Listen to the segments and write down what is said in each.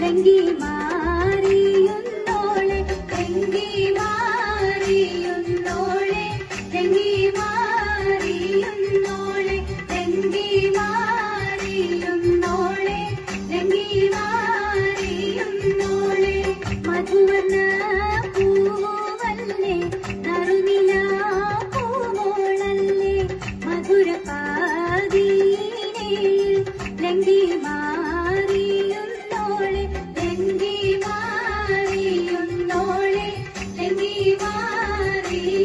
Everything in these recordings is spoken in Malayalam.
ലങ്കി മാറിയുന്നോളെ ലങ്കി മാറിയുന്നോളെ ലങ്കി മാറിയുന്നോളെ ലങ്കി മാറിയുന്നോളെ ലങ്കി മാറിയുന്നോളെ മധുവർണ്ണ പൂവല്ലേ നറുനില പൂമോളല്ലേ മധുര പാതീനയിൽ ലങ്കി മാറിയുന്നോളെ ലങ്കി മാറിയുന്നോളെ ലങ്കി മാറിയുന്നോളെ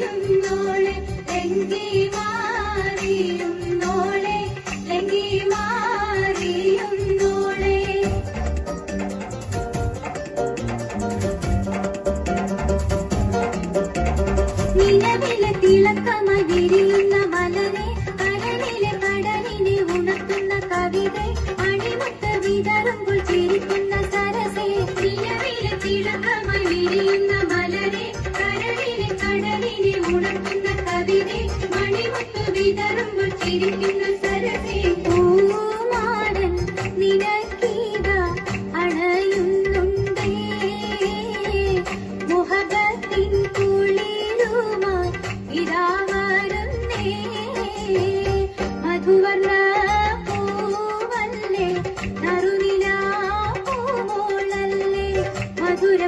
ലങ്കി മാറിയുന്നോളെ ലങ്കി മാറിയുന്നോളെ നിലവിലെ തിളക്കമായി വിരിയുന്ന മലരെ കരളിലെ കടലിനെ ഉണർത്തുന്ന കവിത അണിമുത്ത് വിതറുമ്പോൾ ചിരിക്കുന്ന സരസേ നിലവിലെ തിളക്കമായി വിരിയുന്ന മലരെ കരളിലെ കടലിനെ ഉണർത്തുന്ന കവിത മണിമുത്ത് വിതറുമ്പോൾ ചിരിക്കുന്ന സരസേ പൂമാരൻ നിനക്കീത അണയുന്നുണ്ടേ മുഹബത്തിൻ കുളിരുമായി ഇതാ വരുന്നേ മധുവർണ്ണ പൂവല്ലേ നറുനില പൂമോളല്ലേ മധുര